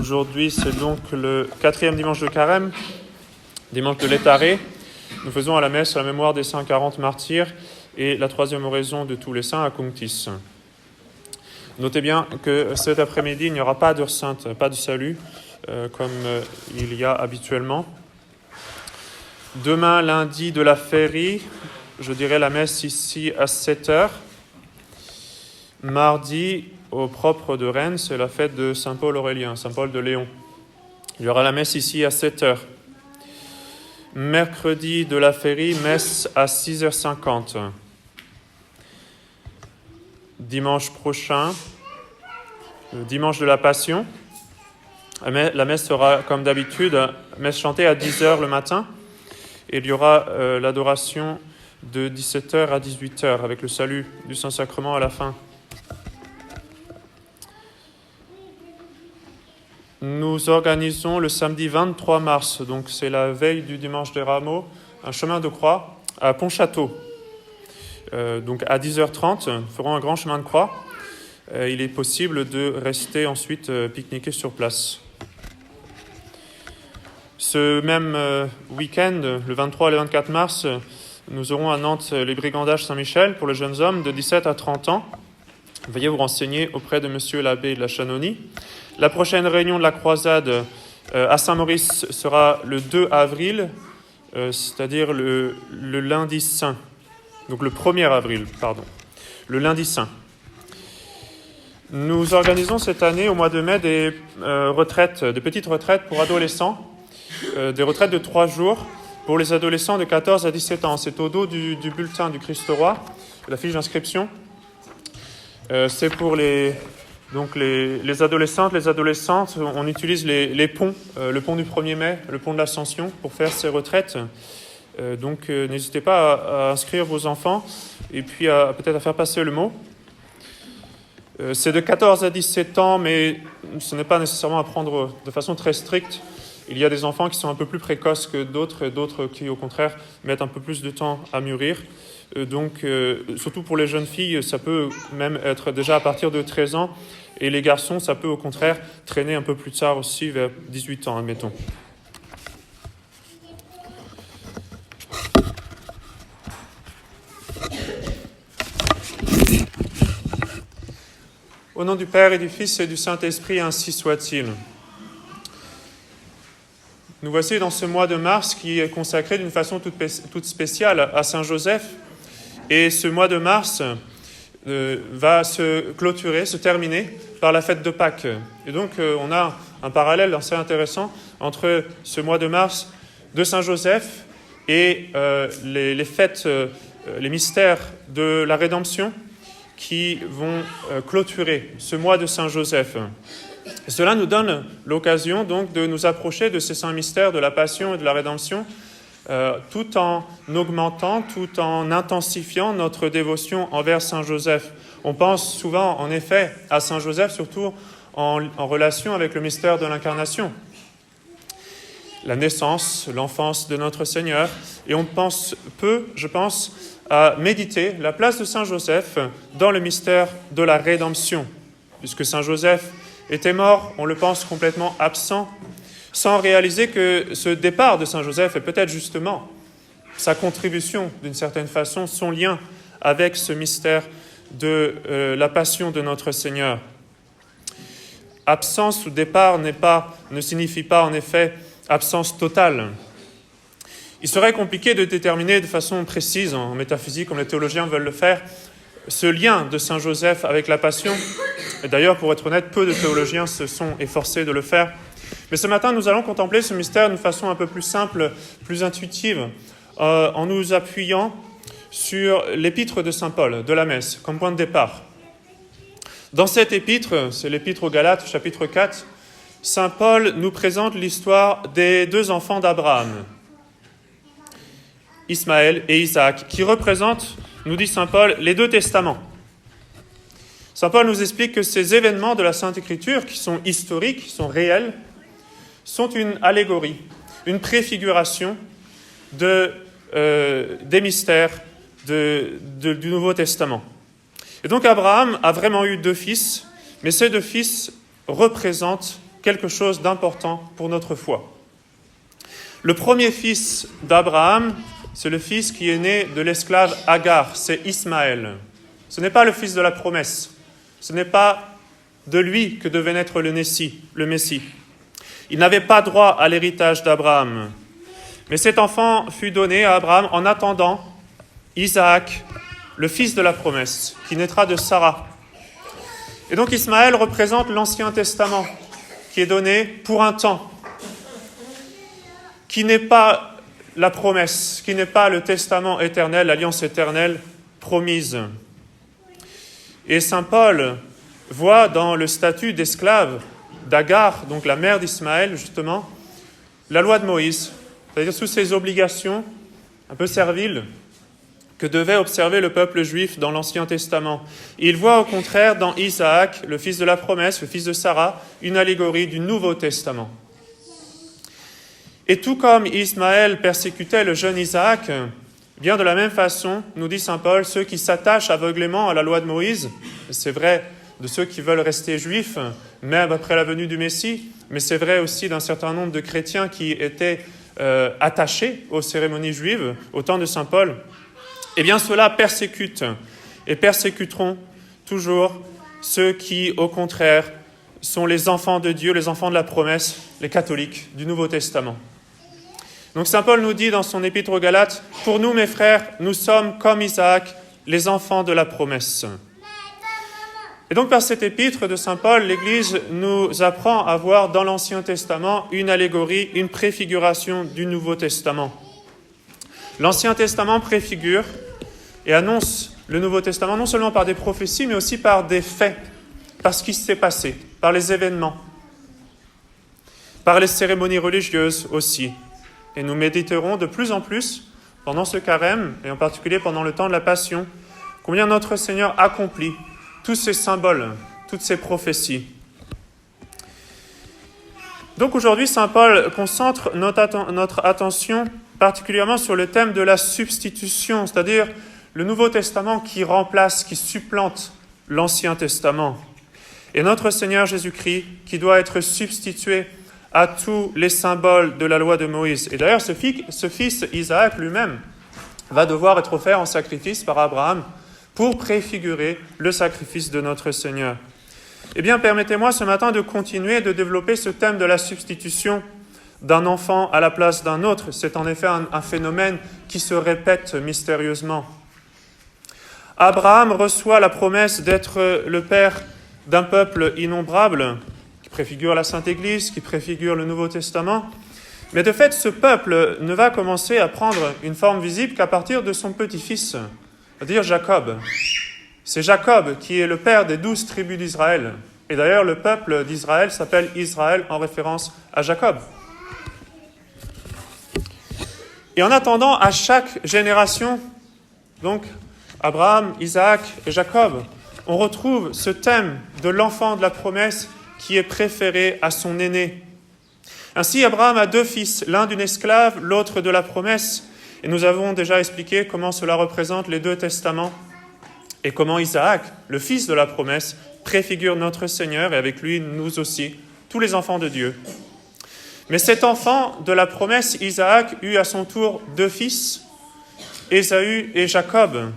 Aujourd'hui, c'est donc le 4e dimanche de Carême, dimanche de l'Étaré. Nous faisons à la messe la mémoire des saints 40 martyrs et la 3e oraison de tous les saints à Cunctis. Notez bien que cet après-midi, il n'y aura pas d'heure sainte, pas de salut, comme il y a habituellement. Demain, lundi de la Féerie, je dirai la messe ici à 7h. Mardi, au propre de Rennes, c'est la fête de Saint Paul Aurélien, Saint Paul de Léon. Il y aura la messe ici à 7h. Mercredi de la Féerie, messe à 6h50. Dimanche prochain, le dimanche de la Passion, la messe sera comme d'habitude, messe chantée à 10h le matin, et il y aura l'adoration de 17h à 18h avec le salut du Saint-Sacrement à la fin. Nous organisons le samedi 23 mars, donc c'est la veille du dimanche des Rameaux, un chemin de croix à Pontchâteau. Donc à 10h30, nous ferons un grand chemin de croix. Il est possible de rester ensuite pique-niquer sur place. Ce même week-end, le 23 et le 24 mars, nous aurons à Nantes les brigandages Saint-Michel pour les jeunes hommes de 17 à 30 ans. Veuillez vous renseigner auprès de monsieur l'abbé de la Chanonie. La prochaine réunion de la croisade à Saint-Maurice sera le 2 avril, c'est-à-dire le lundi saint. Donc le 1er avril, pardon. Le lundi saint. Nous organisons cette année, au mois de mai, des petites retraites pour adolescents, des retraites de 3 jours pour les adolescents de 14 à 17 ans. C'est au dos du bulletin du Christ-Roi, la fiche d'inscription. C'est pour les adolescentes, les adolescentes. On utilise les ponts, le pont du 1er mai, le pont de l'Ascension, pour faire ces retraites. Donc n'hésitez pas à inscrire vos enfants et puis peut-être à faire passer le mot. C'est de 14 à 17 ans, mais ce n'est pas nécessairement à prendre de façon très stricte. Il y a des enfants qui sont un peu plus précoces que d'autres, et d'autres qui, au contraire, mettent un peu plus de temps à mûrir. Donc, surtout pour les jeunes filles, ça peut même être déjà à partir de 13 ans. Et les garçons, ça peut au contraire traîner un peu plus tard aussi, vers 18 ans, admettons. Au nom du Père et du Fils et du Saint-Esprit, ainsi soit-il. Nous voici dans ce mois de mars qui est consacré d'une façon toute spéciale à Saint Joseph. Et ce mois de mars va se clôturer, se terminer par la fête de Pâques. Et donc on a un parallèle assez intéressant entre ce mois de mars de Saint Joseph et les fêtes, les mystères de la rédemption qui vont clôturer ce mois de Saint Joseph. Et cela nous donne l'occasion donc de nous approcher de ces saints mystères de la Passion et de la Rédemption, tout en augmentant, tout en intensifiant notre dévotion envers Saint Joseph. On pense souvent, en effet, à Saint Joseph, surtout en relation avec le mystère de l'Incarnation, la naissance, l'enfance de notre Seigneur, et on pense peu, je pense, à méditer la place de Saint Joseph dans le mystère de la rédemption, puisque Saint Joseph était mort, on le pense complètement absent, sans réaliser que ce départ de Saint Joseph est peut-être justement sa contribution, d'une certaine façon, son lien avec ce mystère de la passion de notre Seigneur. Absence ou départ ne signifie pas en effet absence totale. Il serait compliqué de déterminer de façon précise, en métaphysique, comme les théologiens veulent le faire, ce lien de Saint Joseph avec la Passion. Et d'ailleurs, pour être honnête, peu de théologiens se sont efforcés de le faire. Mais ce matin, nous allons contempler ce mystère d'une façon un peu plus simple, plus intuitive, en nous appuyant sur l'épître de Saint Paul, de la messe, comme point de départ. Dans cette épître, c'est l'épître aux Galates, chapitre 4, Saint Paul nous présente l'histoire des 2 enfants d'Abraham, Ismaël et Isaac, qui représentent, nous dit Saint Paul, les 2 testaments. Saint Paul nous explique que ces événements de la Sainte Écriture, qui sont historiques, qui sont réels, sont une allégorie, une préfiguration des mystères du Nouveau Testament. Et donc Abraham a vraiment eu 2 fils, mais ces 2 fils représentent quelque chose d'important pour notre foi. Le premier fils d'Abraham, c'est le fils qui est né de l'esclave Agar, c'est Ismaël. Ce n'est pas le fils de la promesse. Ce n'est pas de lui que devait naître le Messie. Il n'avait pas droit à l'héritage d'Abraham. Mais cet enfant fut donné à Abraham en attendant Isaac, le fils de la promesse, qui naîtra de Sarah. Et donc Ismaël représente l'Ancien Testament, qui est donné pour un temps, qui n'est pas la promesse, qui n'est pas le testament éternel, l'alliance éternelle promise. Et saint Paul voit dans le statut d'esclave d'Agar, donc la mère d'Ismaël, justement, la loi de Moïse, c'est-à-dire sous ses obligations un peu serviles que devait observer le peuple juif dans l'Ancien Testament. Et il voit au contraire dans Isaac, le fils de la promesse, le fils de Sarah, une allégorie du Nouveau Testament. Et tout comme Ismaël persécutait le jeune Isaac, bien de la même façon, nous dit saint Paul, ceux qui s'attachent aveuglément à la loi de Moïse, c'est vrai de ceux qui veulent rester juifs, même après la venue du Messie, mais c'est vrai aussi d'un certain nombre de chrétiens qui étaient attachés aux cérémonies juives au temps de saint Paul, eh bien ceux-là persécutent et persécuteront toujours ceux qui, au contraire, sont les enfants de Dieu, les enfants de la promesse, les catholiques du Nouveau Testament. Donc saint Paul nous dit dans son épître aux Galates, « Pour nous, mes frères, nous sommes comme Isaac, les enfants de la promesse. » Et donc par cette épître de saint Paul, l'Église nous apprend à voir dans l'Ancien Testament une allégorie, une préfiguration du Nouveau Testament. L'Ancien Testament préfigure et annonce le Nouveau Testament non seulement par des prophéties, mais aussi par des faits, par ce qui s'est passé, par les événements, par les cérémonies religieuses aussi. Et nous méditerons de plus en plus, pendant ce carême, et en particulier pendant le temps de la Passion, combien notre Seigneur accomplit tous ces symboles, toutes ces prophéties. Donc aujourd'hui, saint Paul concentre notre attention particulièrement sur le thème de la substitution, c'est-à-dire le Nouveau Testament qui remplace, qui supplante l'Ancien Testament. Et notre Seigneur Jésus-Christ qui doit être substitué à tous les symboles de la loi de Moïse. Et d'ailleurs, ce fils Isaac lui-même va devoir être offert en sacrifice par Abraham pour préfigurer le sacrifice de notre Seigneur. Eh bien, permettez-moi ce matin de continuer de développer ce thème de la substitution d'un enfant à la place d'un autre. C'est en effet un phénomène qui se répète mystérieusement. Abraham reçoit la promesse d'être le père d'un peuple innombrable, qui préfigure la Sainte Église, qui préfigure le Nouveau Testament. Mais de fait, ce peuple ne va commencer à prendre une forme visible qu'à partir de son petit-fils, c'est-à-dire Jacob. C'est Jacob qui est le père des 12 tribus d'Israël. Et d'ailleurs, le peuple d'Israël s'appelle Israël en référence à Jacob. Et en attendant, à chaque génération, donc Abraham, Isaac et Jacob, on retrouve ce thème de l'enfant de la promesse qui est préféré à son aîné. Ainsi, Abraham a 2 fils, l'un d'une esclave, l'autre de la promesse. Et nous avons déjà expliqué comment cela représente les 2 testaments et comment Isaac, le fils de la promesse, préfigure notre Seigneur et avec lui, nous aussi, tous les enfants de Dieu. Mais cet enfant de la promesse, Isaac, eut à son tour 2 fils, Ésaü et Jacob.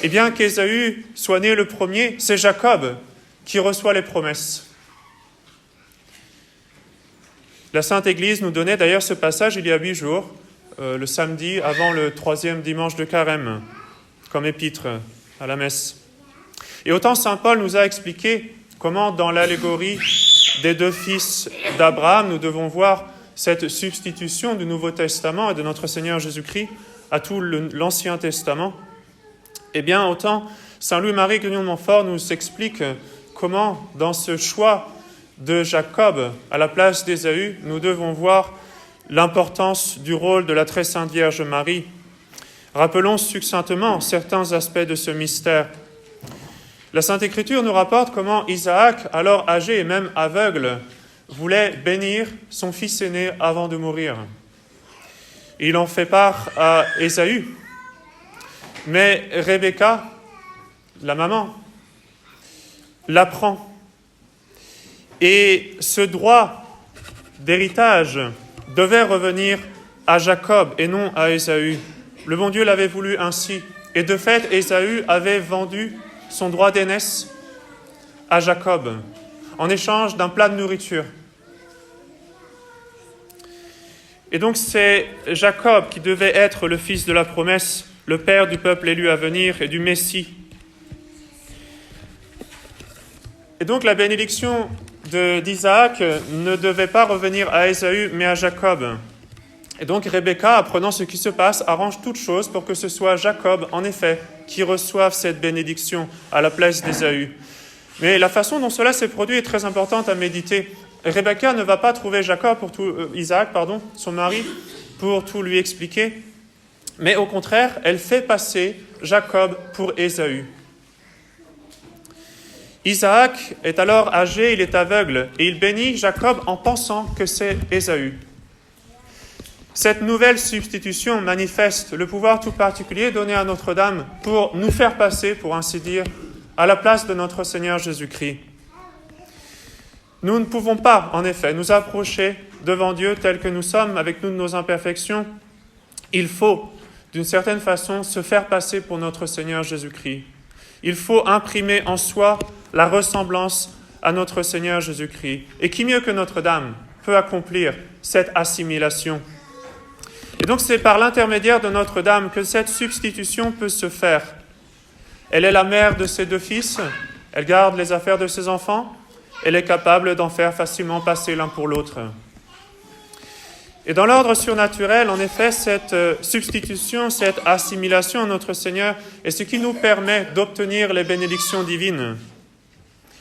Et bien qu'Ésaü soit né le premier, c'est Jacob qui reçoit les promesses. La Sainte Église nous donnait d'ailleurs ce passage il y a 8 jours, le samedi avant le 3e dimanche de Carême, comme épître à la messe. Et autant saint Paul nous a expliqué comment dans l'allégorie des 2 fils d'Abraham, nous devons voir cette substitution du Nouveau Testament et de notre Seigneur Jésus-Christ à tout l'Ancien Testament. Eh bien, autant saint Louis-Marie Grignon de Montfort nous explique comment, dans ce choix de Jacob à la place d'Ésaü, nous devons voir l'importance du rôle de la très sainte Vierge Marie. Rappelons succinctement certains aspects de ce mystère. La Sainte Écriture nous rapporte comment Isaac, alors âgé et même aveugle, voulait bénir son fils aîné avant de mourir. Il en fait part à Ésaü. Mais Rebecca, la maman, l'apprend. Et ce droit d'héritage devait revenir à Jacob et non à Ésaü. Le bon Dieu l'avait voulu ainsi. Et de fait, Ésaü avait vendu son droit d'aînesse à Jacob en échange d'un plat de nourriture. Et donc c'est Jacob qui devait être le fils de la promesse, le père du peuple élu à venir et du Messie. Et donc la bénédiction d'Isaac ne devait pas revenir à Ésaü, mais à Jacob. Et donc Rebecca, apprenant ce qui se passe, arrange toutes choses pour que ce soit Jacob, en effet, qui reçoive cette bénédiction à la place d'Ésaü. Mais la façon dont cela s'est produit est très importante à méditer. Rebecca ne va pas trouver Isaac, son mari, pour tout lui expliquer, mais au contraire, elle fait passer Jacob pour Ésaü. Isaac est alors âgé, il est aveugle, et il bénit Jacob en pensant que c'est Ésaü. Cette nouvelle substitution manifeste le pouvoir tout particulier donné à Notre-Dame pour nous faire passer, pour ainsi dire, à la place de notre Seigneur Jésus-Christ. Nous ne pouvons pas, en effet, nous approcher devant Dieu tel que nous sommes, avec nous de nos imperfections. Il faut, d'une certaine façon, se faire passer pour notre Seigneur Jésus-Christ. Il faut imprimer en soi la ressemblance à notre Seigneur Jésus-Christ. Et qui mieux que Notre-Dame peut accomplir cette assimilation? Et donc c'est par l'intermédiaire de Notre-Dame que cette substitution peut se faire. Elle est la mère de ses deux fils, elle garde les affaires de ses enfants, elle est capable d'en faire facilement passer l'un pour l'autre. Et dans l'ordre surnaturel, en effet, cette substitution, cette assimilation à notre Seigneur est ce qui nous permet d'obtenir les bénédictions divines.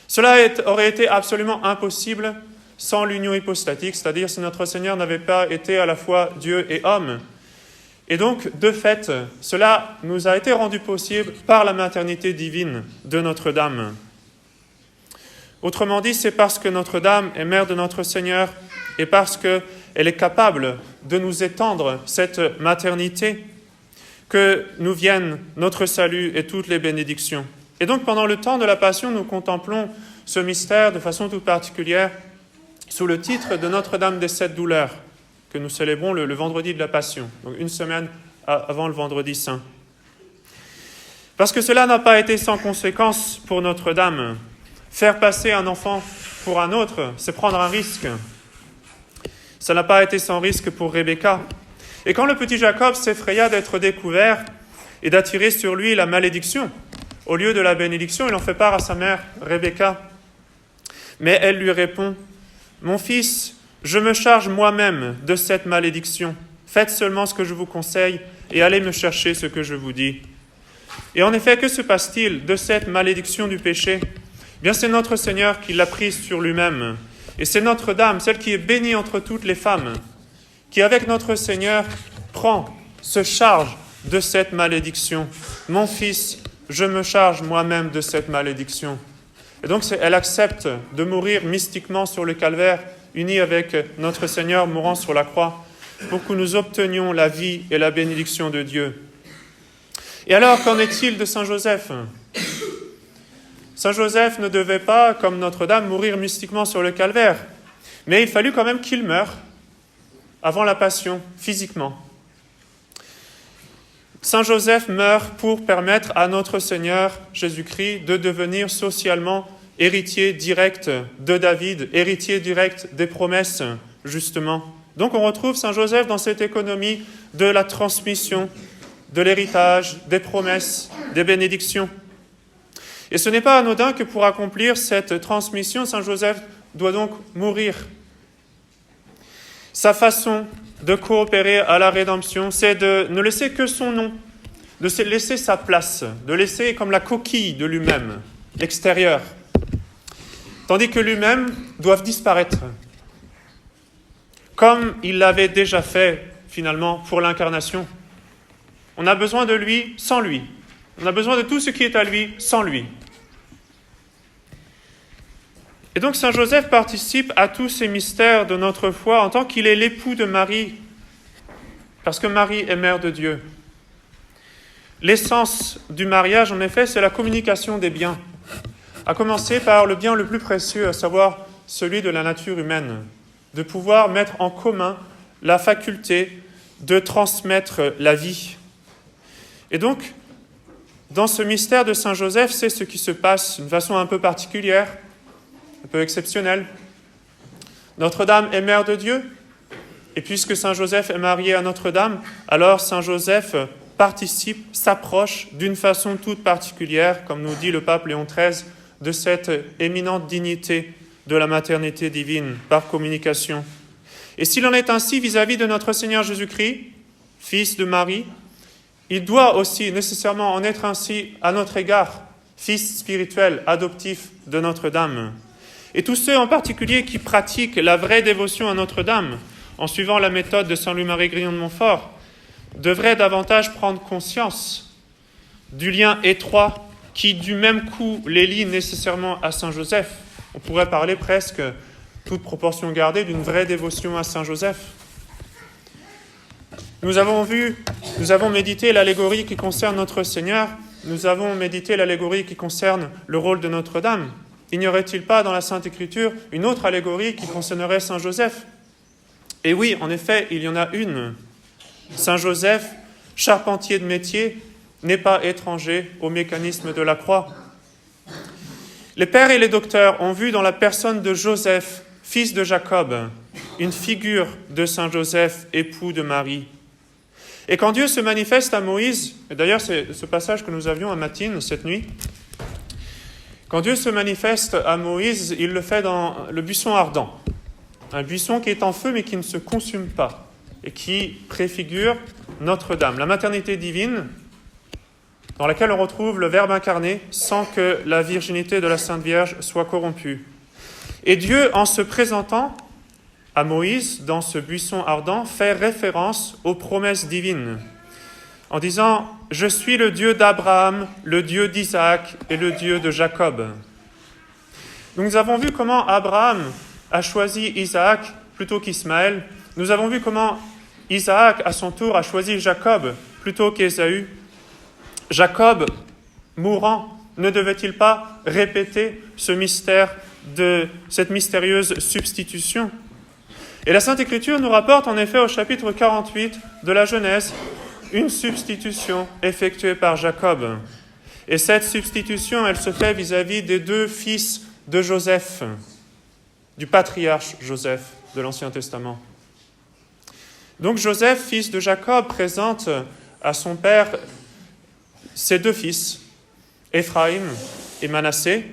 Cela aurait été absolument impossible sans l'union hypostatique, c'est-à-dire si notre Seigneur n'avait pas été à la fois Dieu et homme. Et donc, de fait, cela nous a été rendu possible par la maternité divine de Notre-Dame. Autrement dit, c'est parce que Notre-Dame est mère de notre Seigneur et parce qu'elle est capable de nous étendre cette maternité que nous viennent notre salut et toutes les bénédictions. Et donc, pendant le temps de la Passion, nous contemplons ce mystère de façon toute particulière sous le titre de Notre-Dame des Sept Douleurs, que nous célébrons le vendredi de la Passion, donc une semaine avant le vendredi saint. Parce que cela n'a pas été sans conséquence pour Notre-Dame. Faire passer un enfant pour un autre, c'est prendre un risque. Ça n'a pas été sans risque pour Rebecca. Et quand le petit Jacob s'effraya d'être découvert et d'attirer sur lui la malédiction, au lieu de la bénédiction, il en fait part à sa mère, Rebecca. Mais elle lui répond, « Mon fils, je me charge moi-même de cette malédiction. Faites seulement ce que je vous conseille et allez me chercher ce que je vous dis. » Et en effet, que se passe-t-il de cette malédiction du péché ? Bien, c'est notre Seigneur qui l'a prise sur lui-même. Et c'est Notre-Dame, celle qui est bénie entre toutes les femmes, qui avec notre Seigneur se charge de cette malédiction. « Mon fils, je me charge moi-même de cette malédiction. » Et donc, elle accepte de mourir mystiquement sur le calvaire, unie avec notre Seigneur mourant sur la croix, pour que nous obtenions la vie et la bénédiction de Dieu. Et alors, qu'en est-il de Saint Joseph ? Saint Joseph ne devait pas, comme Notre-Dame, mourir mystiquement sur le calvaire, mais il fallut quand même qu'il meure avant la Passion, physiquement. Saint Joseph meurt pour permettre à notre Seigneur Jésus-Christ de devenir socialement héritier direct de David, héritier direct des promesses, justement. Donc on retrouve Saint Joseph dans cette économie de la transmission, de l'héritage, des promesses, des bénédictions. Et ce n'est pas anodin que pour accomplir cette transmission, Saint Joseph doit donc mourir. Sa façon de coopérer à la rédemption, c'est de ne laisser que son nom, de laisser sa place, de laisser comme la coquille de lui-même, l'extérieur, tandis que lui-même doit disparaître, comme il l'avait déjà fait finalement pour l'incarnation. On a besoin de lui sans lui. On a besoin de tout ce qui est à lui sans lui. Et donc Saint Joseph participe à tous ces mystères de notre foi en tant qu'il est l'époux de Marie, parce que Marie est mère de Dieu. L'essence du mariage, en effet, c'est la communication des biens, à commencer par le bien le plus précieux, à savoir celui de la nature humaine, de pouvoir mettre en commun la faculté de transmettre la vie. Et donc, dans ce mystère de Saint Joseph, c'est ce qui se passe d'une façon un peu particulière, un peu exceptionnelle. Notre-Dame est mère de Dieu, et puisque Saint Joseph est marié à Notre-Dame, alors Saint Joseph participe, s'approche d'une façon toute particulière, comme nous dit le pape Léon XIII, de cette éminente dignité de la maternité divine par communication. Et s'il en est ainsi vis-à-vis de notre Seigneur Jésus-Christ, fils de Marie, il doit aussi nécessairement en être ainsi à notre égard, fils spirituel, adoptif de Notre-Dame. Et tous ceux en particulier qui pratiquent la vraie dévotion à Notre-Dame, en suivant la méthode de Saint Louis-Marie Grignon de Montfort, devraient davantage prendre conscience du lien étroit qui, du même coup, les lie nécessairement à Saint Joseph. On pourrait parler presque, toute proportion gardée, d'une vraie dévotion à Saint Joseph. Nous avons médité l'allégorie qui concerne notre Seigneur, nous avons médité l'allégorie qui concerne le rôle de Notre-Dame. Il n'y aurait-il pas dans la Sainte Écriture une autre allégorie qui concernerait Saint Joseph ? Et oui, en effet, il y en a une. Saint Joseph, charpentier de métier, n'est pas étranger au mécanisme de la croix. Les pères et les docteurs ont vu dans la personne de Joseph, fils de Jacob, une figure de Saint Joseph, époux de Marie. Et quand Dieu se manifeste à Moïse, et d'ailleurs c'est ce passage que nous avions à Matine cette nuit, quand Dieu se manifeste à Moïse, il le fait dans le buisson ardent, un buisson qui est en feu mais qui ne se consume pas, et qui préfigure Notre-Dame, la maternité divine, dans laquelle on retrouve le Verbe incarné sans que la virginité de la Sainte Vierge soit corrompue. Et Dieu, en se présentant à Moïse, dans ce buisson ardent, fait référence aux promesses divines, en disant « Je suis le Dieu d'Abraham, le Dieu d'Isaac et le Dieu de Jacob ». Donc nous avons vu comment Abraham a choisi Isaac plutôt qu'Ismaël. Nous avons vu comment Isaac, à son tour, a choisi Jacob plutôt qu'Ésaü. Jacob, mourant, ne devait-il pas répéter ce mystère de cette mystérieuse substitution ? Et la Sainte Écriture nous rapporte en effet au chapitre 48 de la Genèse une substitution effectuée par Jacob. Et cette substitution, elle se fait vis-à-vis des deux fils de Joseph, du patriarche Joseph de l'Ancien Testament. Donc Joseph, fils de Jacob, présente à son père ses deux fils, Éphraïm et Manassé,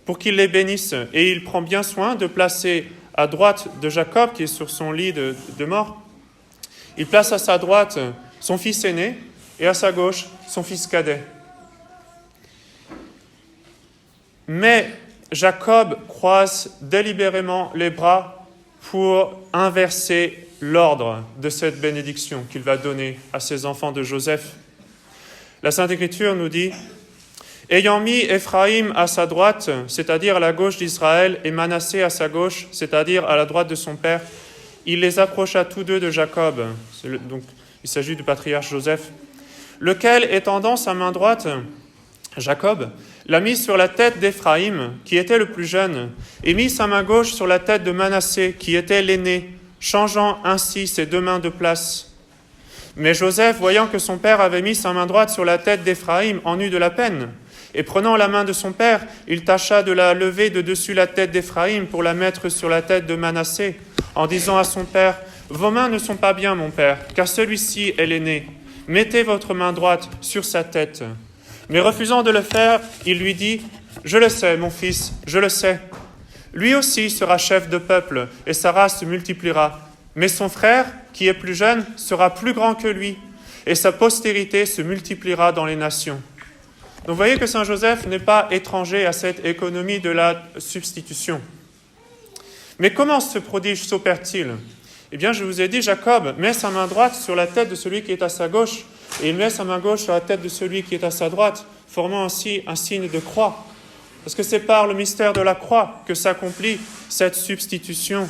pour qu'il les bénisse. Et il prend bien soin de placer à droite de Jacob, qui est sur son lit de mort, il place à sa droite son fils aîné et à sa gauche son fils cadet. Mais Jacob croise délibérément les bras pour inverser l'ordre de cette bénédiction qu'il va donner à ses enfants de Joseph. La Sainte Écriture nous dit « Ayant mis Éphraïm à sa droite, c'est-à-dire à la gauche d'Israël, et Manassé à sa gauche, c'est-à-dire à la droite de son père, il les approcha tous deux de Jacob. » Donc, il s'agit du patriarche Joseph. « Lequel, étendant sa main droite, Jacob, l'a mis sur la tête d'Éphraïm, qui était le plus jeune, et mit sa main gauche sur la tête de Manassé, qui était l'aîné, changeant ainsi ses deux mains de place. Mais Joseph, voyant que son père avait mis sa main droite sur la tête d'Éphraïm, en eut de la peine. Et prenant la main de son père, il tâcha de la lever de dessus la tête d'Éphraïm pour la mettre sur la tête de Manassé, en disant à son père, « Vos mains ne sont pas bien, mon père, car celui-ci est l'aîné. Mettez votre main droite sur sa tête. » Mais refusant de le faire, il lui dit, « Je le sais, mon fils, je le sais. Lui aussi sera chef de peuple, et sa race se multipliera. Mais son frère, qui est plus jeune, sera plus grand que lui, et sa postérité se multipliera dans les nations. » Donc vous voyez que Saint Joseph n'est pas étranger à cette économie de la substitution. Mais comment ce prodige s'opère-t-il ? Eh bien, je vous ai dit, Jacob met sa main droite sur la tête de celui qui est à sa gauche, et il met sa main gauche sur la tête de celui qui est à sa droite, formant ainsi un signe de croix. Parce que c'est par le mystère de la croix que s'accomplit cette substitution.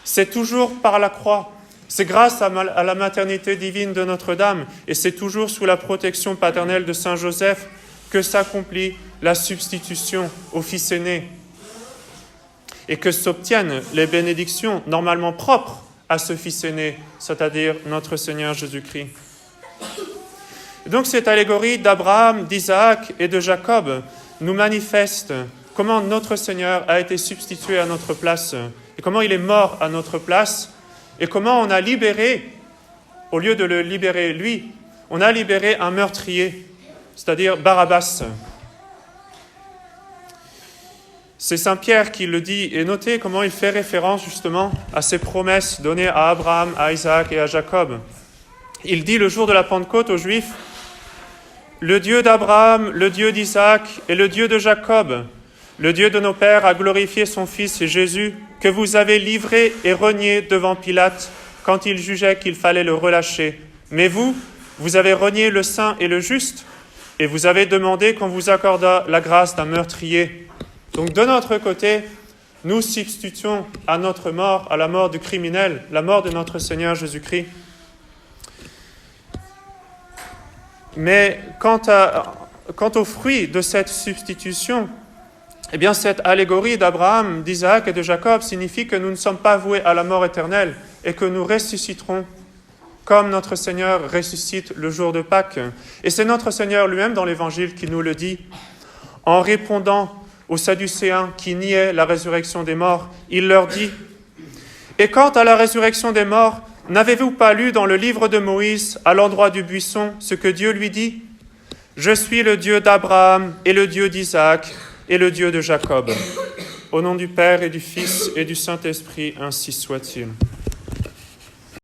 C'est toujours par la croix. C'est grâce à la maternité divine de Notre-Dame, et c'est toujours sous la protection paternelle de Saint Joseph que s'accomplit la substitution au fils aîné. et que s'obtiennent les bénédictions normalement propres à ce Fils aîné, c'est-à-dire notre Seigneur Jésus-Christ. Donc cette allégorie d'Abraham, d'Isaac et de Jacob nous manifeste comment notre Seigneur a été substitué à notre place et comment il est mort à notre place et comment on a libéré, au lieu de le libérer lui, on a libéré un meurtrier, c'est-à-dire Barabbas. C'est Saint Pierre qui le dit, et notez comment il fait référence justement à ces promesses données à Abraham, à Isaac et à Jacob. Il dit le jour de la Pentecôte aux Juifs, « Le Dieu d'Abraham, le Dieu d'Isaac et le Dieu de Jacob, le Dieu de nos pères a glorifié son Fils Jésus, que vous avez livré et renié devant Pilate quand il jugeait qu'il fallait le relâcher. Mais vous, vous avez renié le saint et le juste, et vous avez demandé qu'on vous accordât la grâce d'un meurtrier. » Donc de notre côté, nous substituons à notre mort, à la mort du criminel, la mort de notre Seigneur Jésus-Christ. Mais quant au fruit de cette substitution, eh bien cette allégorie d'Abraham, d'Isaac et de Jacob signifie que nous ne sommes pas voués à la mort éternelle et que nous ressusciterons comme notre Seigneur ressuscite le jour de Pâques. Et c'est notre Seigneur lui-même dans l'Évangile qui nous le dit. En répondant aux Sadducéens qui niaient la résurrection des morts, il leur dit « Et quant à la résurrection des morts, n'avez-vous pas lu dans le livre de Moïse, à l'endroit du buisson, ce que Dieu lui dit ? Je suis le Dieu d'Abraham et le Dieu d'Isaac et le Dieu de Jacob. Au nom du Père et du Fils et du Saint-Esprit, ainsi soit-il. »